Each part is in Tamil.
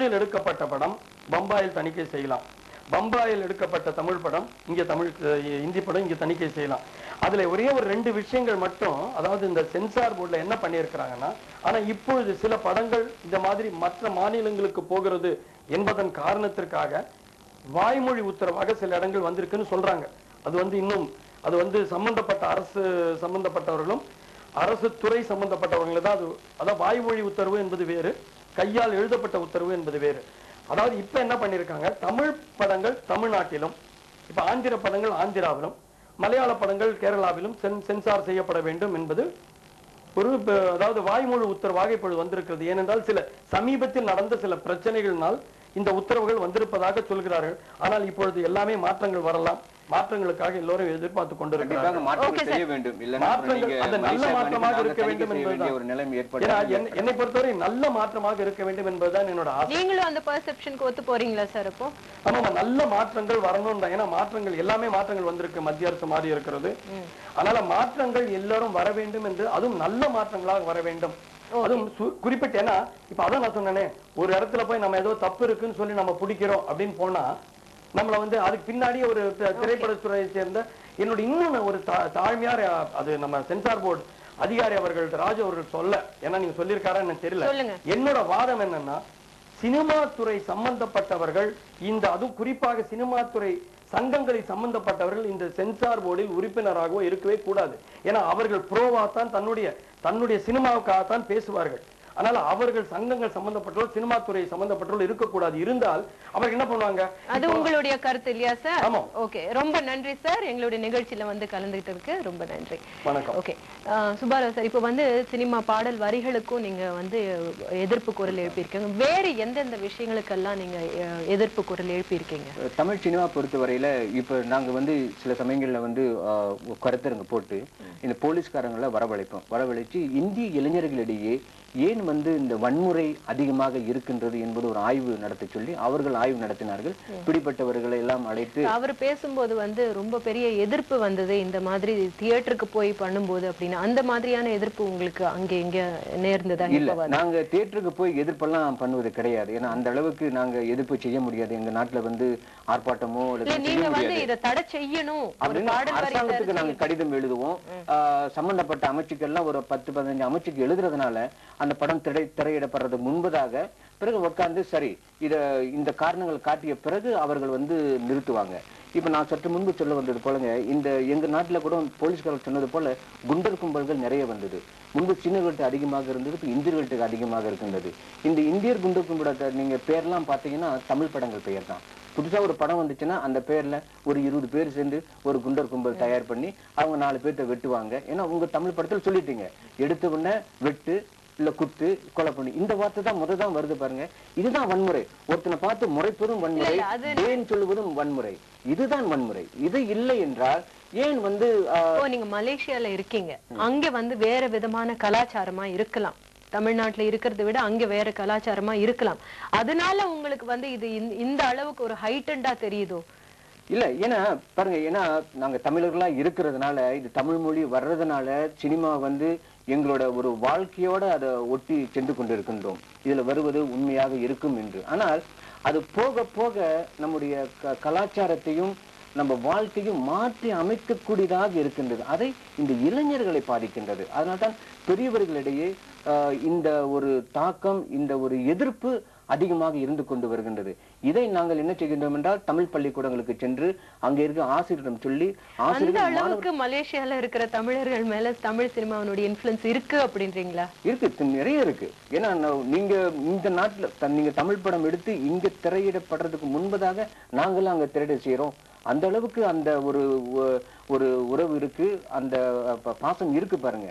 சென்னையில் எடுக்கப்பட்ட படம் பம்பாயில் தணிக்கை செய்யலாம், பம்பாயில் எடுக்கப்பட்ட தமிழ் படம் இங்க இந்தி படம் இங்க தணிக்கை செய்யலாம். அதுல ஒரே ஒரு 2 விஷயங்கள் மட்டும், அதாவது இந்த சென்சார் போர்டுல என்ன பண்ணியிருக்கிறாங்கன்னா, ஆனா இப்பொழுது சில படங்கள் இந்த மாதிரி மற்ற மாநிலங்களுக்கு போகிறது என்பதன் காரணத்திற்காக வாய்மொழி உத்தரவாக சில இடங்கள் வந்திருக்குன்னு சொல்றாங்க. அது வந்து சம்பந்தப்பட்ட அரசு சம்பந்தப்பட்டவர்களும் அரசு துறை சம்பந்தப்பட்டவர்கள் தான் அது. அதாவது வாய்மொழி உத்தரவு என்பது வேறு, கையால் எழுதப்பட்ட உத்தரவு என்பது வேறு. அதாவது இப்ப என்ன பண்ணிருக்காங்க, தமிழ் படங்கள் தமிழ்நாட்டிலும், இப்ப ஆந்திர படங்கள் ஆந்திராவிலும், மலையாள படங்கள் கேரளாவிலும் சென்சார் செய்யப்பட வேண்டும் என்பது ஒரு அதாவது வாய்மொழி உத்தரவாக இப்பொழுது வந்திருக்கிறது. ஏனென்றால் சில சமீபத்தில் நடந்த சில பிரச்சனைகளினால் இந்த உத்தரவுகள் வந்திருப்பதாக சொல்கிறார்கள். ஆனால் இப்பொழுது எல்லாமே மாற்றங்கள் வரலாம். மாற்றங்களுக்காக எல்லோரும் எதிர்பார்த்து கொண்டிருக்கிறார்கள். என்னை பொறுத்தவரை நல்ல மாற்றமாக இருக்க வேண்டும் என்பதுதான் என்னோட ஆசை. நீங்களும் அந்த பெர்செப்ஷனுக்கு ஒத்து போறீங்களா சார்? அப்போ ஆமா, நல்ல மாற்றங்கள் வரணும் தான். ஏன்னா எல்லாமே மாற்றங்கள் வந்திருக்கு, மத்திய அரசு மாறி இருக்கிறது. அதனால மாற்றங்கள் எல்லாரும் வர வேண்டும் என்று, அதுவும் நல்ல மாற்றங்களாக வர வேண்டும். அதுவும் குறிப்பிட்ட, ஏன்னா இப்ப அதான் நான் சொன்னேனே, ஒரு இடத்துல போய் நம்ம ஏதோ தப்பு இருக்குன்னு சொல்லி நம்ம பிடிக்கிறோம் அப்படின்னு போனா நம்மள வந்து அதுக்கு பின்னாடியே ஒரு திரைப்படத்துறையை சேர்ந்த என்னோட இன்னொன்னு ஒரு தாழ்மையார், அது நம்ம சென்சார் போர்டு அதிகாரி அவர்கள் ராஜு அவர்கள் சொல்ல, ஏன்னா நீங்க சொல்லியிருக்காரான்னு எனக்கு தெரியல. என்னோட வாதம் என்னன்னா, சினிமா துறை சம்பந்தப்பட்டவர்கள் அதுவும் குறிப்பாக சினிமா துறை சங்கங்களை சம்பந்தப்பட்டவர்கள் இந்த சென்சார் போர்டில் உறுப்பினராகவோ இருக்கவே கூடாது. ஏன்னா அவர்கள் ப்ரோவாத்தான் தன்னுடைய சினிமாவுக்காகத்தான் பேசுவார்கள். அதனால அவர்கள் சங்கங்கள் சம்பந்தப்பட்டவர்கள் சினிமா துறை சம்பந்தப்பட்டவர்கள் இருக்கக்கூடாது. இருந்தால் அவர்கள் என்ன பண்ணுவாங்க? அது உங்களுடைய கருத்து இல்லையா சார்? ஆமா. ஓகே, ரொம்ப நன்றி சார், எங்களுடைய நிகழ்ச்சியில வந்து கலந்துகிட்டதுக்கு ரொம்ப நன்றி. வணக்கம். ஓகே, சுபாராவ் சார், இப்போ வந்து சினிமா பாடல் வரிகளுக்கும் நீங்க வந்து எதிர்ப்பு குரல் எழுப்பியிருக்கீங்க. வேறு எந்தெந்த விஷயங்களுக்கெல்லாம் நீங்க எதிர்ப்பு குரல் எழுப்பியிருக்கீங்க? தமிழ் சினிமா பொறுத்தவரையில இப்ப நாங்க வந்து சில சமயங்கள்ல வந்து கருத்தரங்கு போட்டு இந்த போலீஸ்காரங்களை வரவழைச்சு இந்திய இளைஞர்களிடையே ஏன் வந்து இந்த வன்முறை அதிகமாக இருக்கின்றது என்பது ஒரு ஆய்வு நடத்த சொல்லி அவர்கள் ஆய்வு நடத்தினார்கள். பிடிப்பட்டவர்களை எல்லாம் அழைத்து அவர் பேசும்போது வந்து ரொம்ப பெரிய எதிர்ப்பு வந்தது, இந்த மாதிரி தியேட்டருக்கு போய் பண்ணும்போது அப்படின்னு. அந்த மாதிரியான எதிர்ப்பு உங்களுக்கு அங்க இங்க நேர்ந்ததா? இல்ல, நாங்க தியேட்டருக்கு போய் எதிர்ப்பெல்லாம் பண்ணுவது கிடையாது. ஏன்னா அந்த அளவுக்கு நாங்க எதிர்ப்பு செய்ய முடியாது. எங்க நாட்டுல வந்து ஆர்ப்பாட்டமோ நீங்க வந்து இதை தடை செய்யணும் அரசாங்கத்துக்கு நாங்க கடிதம் எழுதுவோம். சம்பந்தப்பட்ட அமைச்சுக்கெல்லாம் ஒரு 10-15 அமைச்சுக்கு எழுதுறதுனால அந்த படம் திரையிடப்படுறது முன்பதாக பிறகு உட்கார்ந்து சரி இந்த காரணங்கள் காட்டிய பிறகு அவர்கள் வந்து நிறுத்துவாங்க. இப்ப நான் சற்று முன்பு சொல்ல வந்தது போலங்க, இந்த எங்க நாட்டுல கூட போலீஸ்காரர் சொன்னது போல குண்டர் கும்பல்கள் நிறைய வந்தது. முன்பு சீனர்கள்ட்ட அதிகமாக இருந்தது, இப்ப இந்தியர்கள்ட்ட அதிகமாக இருக்கின்றது. இந்த இந்தியர் குண்டர் கும்பல நீங்க பேர்லாம் பாத்தீங்கன்னா தமிழ் படங்கள் பெயர் தான். புதுசா ஒரு படம் வந்துச்சுன்னா அந்த பேர்ல ஒரு 20 பேர் சேர்ந்து ஒரு குண்டர் கும்பல் தயார் பண்ணி அவங்க 4 பேர்த்த வெட்டுவாங்க. ஏன்னா உங்க தமிழ் படத்தில் சொல்லிட்டீங்க, எடுத்த உடனே வெட்டு இல்ல குத்து கொலை பண்ணி, இந்த வார்த்தை தான் முதல்தான் வருது பாருங்க. இதுதான் வன்முறை. ஒருத்தனை பார்த்து முறைப்பதும் வன்முறை, ஏன் சொல்லுவதும் வன்முறை. இதுதான் வன்முறை. இது இல்லை என்றால் ஏன் வந்து நீங்க மலேசியால இருக்கீங்க, அங்க வந்து வேற விதமான கலாச்சாரமா இருக்கலாம். தமிழ்நாட்டுல இருக்கிறத விட அங்க வேற கலாச்சாரமா இருக்கலாம். அதனால உங்களுக்கு வந்து இது இந்த அளவுக்கு ஒரு ஹைட்டண்டா தெரியுதோ? இல்ல, ஏன்னா பாருங்க, ஏன்னா நாங்க தமிழர்களா இருக்கிறதுனால, இது தமிழ் மொழி வர்றதுனால சினிமா வந்து எங்களோட ஒரு வாழ்க்கையோட அதை ஒட்டி சென்று கொண்டிருக்கின்றோம். இதுல வருவது உண்மையாக இருக்கும் என்று. ஆனால் அது போக போக நம்முடைய கலாச்சாரத்தையும் நம்ம வாழ்க்கையும் மாற்றி அமைக்கக்கூடியதாக இருக்கின்றது. அதை இந்த இளைஞர்களை பாதிக்கின்றது. அதனால்தான் பெரியவர்களிடையே இந்த ஒரு தாக்கம், இந்த ஒரு எதிர்ப்பு அதிகமாக இருந்து கொண்டு வருகின்றது. இதை நாங்கள் என்ன செய்கின்றோம் என்றால் தமிழ் பள்ளிக்கூடங்களுக்கு சென்று அங்க இருக்க ஆசிரியரிடம் சொல்லி, அந்த அளவுக்கு மலேசியால இருக்கிற தமிழர்கள் மேல தமிழ் சினிமாவினுடைய இன்ஃப்ளூயன்ஸ் இருக்கு அப்படின்றீங்களா? இருக்கு, நிறைய இருக்கு. ஏன்னா நீங்க இந்த நாட்டுல நீங்க தமிழ் படம் எடுத்து இங்க திரையிடப்படுறதுக்கு முன்பதாக நாங்களும் அங்க திரையிட செய்யறோம். அந்த அளவுக்கு அந்த ஒரு உறவு இருக்கு, அந்த பாசம் இருக்கு பாருங்க.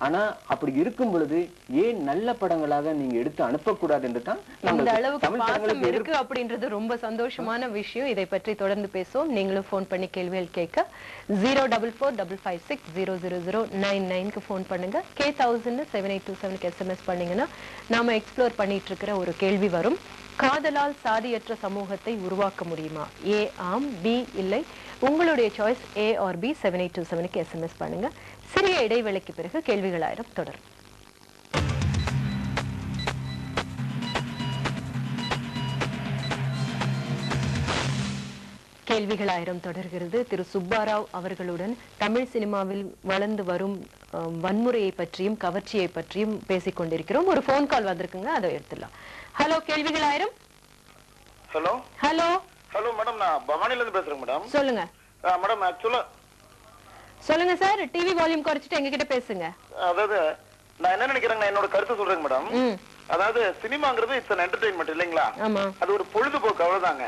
ஆனா அப்படி இருக்கும் பொழுது ஏன் நல்ல படங்களாக நீங்க எடுத்து அனுப்பக்கூடாது என்று தான் இந்த அளவுக்கு பாசம் இருக்கு அப்படின்றது ரொம்ப சந்தோஷமான விஷயம். இதை பற்றி தொடர்ந்து பேசுவோம். நீங்களும் போன் பண்ணி கேள்விகள் கேட்க 04455600099 போன் பண்ணுங்க. K1000 7827 SMS பண்ணீங்கன்னா நாம எக்ஸ்ப்ளோர் பண்ணிட்டு இருக்கிற ஒரு கேள்வி வரும். காதலால் சாதியற்ற சமூகத்தை உருவாக்க முடியுமா? ஏ ஆம், பி இல்லை. உங்களுடைய choice A or B. 7827 SMS பண்ணுங்க. சிறிய இடைவேளைக்கு பிறகு கேள்விகள் 1000 தொடரும். கேள்விகள் 1000 தொடர்கிறது. திரு சுப்பாராவ் அவர்களுடன் தமிழ் சினிமாவில் வளர்ந்து வரும் வன்முறையை பற்றியும் கவர்ச்சியை பற்றியும் பேசிக் கொண்டிருக்கிறோம். ஒரு போன் கால் வந்திருக்குங்க, அதை எடுத்துடலாம். ஹலோ, கேள்விகள் 1000. ஹலோ ஹலோ ஹலோ மேடம், நான் பவானில இருந்து பேசுறேன் மேடம். சொல்லுங்க. மேடம் ஆக்சுவலா சொல்லுங்க சார், டிவி வால்யூம் குறைச்சிட்டு எங்க கிட்ட பேசுங்க. அதாவது நான் என்ன நினைக்கிறேன், என்னோட கருத்து சொல்றேன் மேடம். அதாவது சினிமாங்கிறது இட்ஸ் an entertainment இல்லைங்களா? ஆமா, அது ஒரு பொழுதுபோக்கு, அவ்வளவுதாங்க.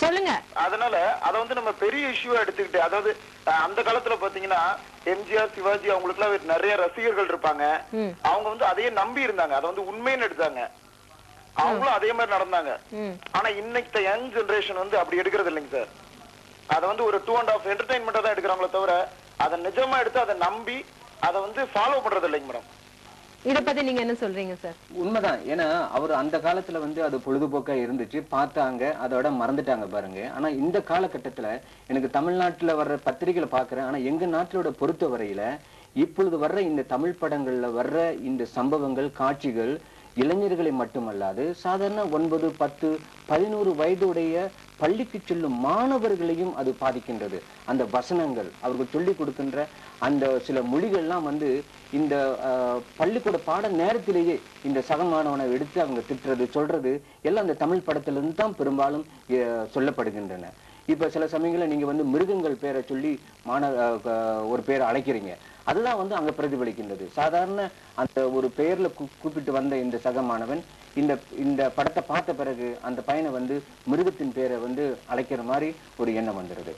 சொல்லுங்க. அதனால அதை வந்து நம்ம பெரிய இஷ்யூவா எடுத்துக்கிட்டு, அதாவது அந்த காலத்துல பாத்தீங்கன்னா எம்ஜிஆர், சிவாஜி அவங்களுக்கு எல்லாம் நிறைய ரசிகர்கள் இருப்பாங்க. அவங்க வந்து அதையே நம்பி இருந்தாங்க, அதை வந்து உண்மைன்னு எடுத்தாங்க. அவங்களும் அதே மாதிரி நடந்தாங்க. ஆனா இன்னைக்கு யங் ஜெனரேஷன் வந்து அப்படி எடுக்கிறது இல்லைங்க சார். அதை வந்து ஒரு 2.5 என்டர்டைன்மெண்டா தான் எடுக்கிறாங்களே தவிர அதை நிஜமா எடுத்து அதை நம்பி அதை வந்து ஃபாலோ பண்றது இல்லைங்க மேடம். இத பத்தி நீங்க என்ன சொல்றீங்க சார்? உண்மைதான். ஏன்னா அவர் அந்த காலத்துல வந்து அது பொழுதுபோக்கா இருந்துச்சு, பார்த்தாங்க, அதோட மறந்துட்டாங்க பாருங்க. ஆனா இந்த காலகட்டத்துல எனக்கு தமிழ்நாட்டுல வர்ற பத்திரிகைகளை பாக்குறேன். ஆனா எங்க நாட்டிலோட பொறுத்த வரையில இப்பொழுது வர்ற இந்த தமிழ் படங்கள்ல வர்ற இந்த சம்பவங்கள், காட்சிகள் இளைஞர்களை மட்டுமல்லாது சாதாரண 9, 10, 11 வயதுடைய பள்ளிக்கு செல்லும் மாணவர்களையும் அது பாதிக்கின்றது. அந்த வசனங்கள், அவர்கள் சொல்லிக் கொடுக்கின்ற அந்த சில மொழிகள்லாம் வந்து இந்த பள்ளிக்கூட பாட நேரத்திலேயே இந்த சக மாணவனை எடுத்து அவங்க திட்டுறது, சொல்றது எல்லாம் அந்த தமிழ் படத்திலிருந்து தான் பெரும்பாலும் சொல்லப்படுகின்றன. இப்ப சில சமயங்களில் நீங்க வந்து மிருகங்கள் பேரை சொல்லி ஒரு பேரை அழைக்கிறீங்க, அதுதான் வந்து அங்க பிரதிபலிக்கின்றது. சாதாரண அந்த ஒரு பெயர்ல கூப்பிட்டு வந்த இந்த சக மாணவன் இந்த படத்தை பார்த்த பிறகு அந்த பையனை வந்து மிருகத்தின் பேரை வந்து அழைக்கிற மாதிரி ஒரு எண்ணம் வந்துடுது.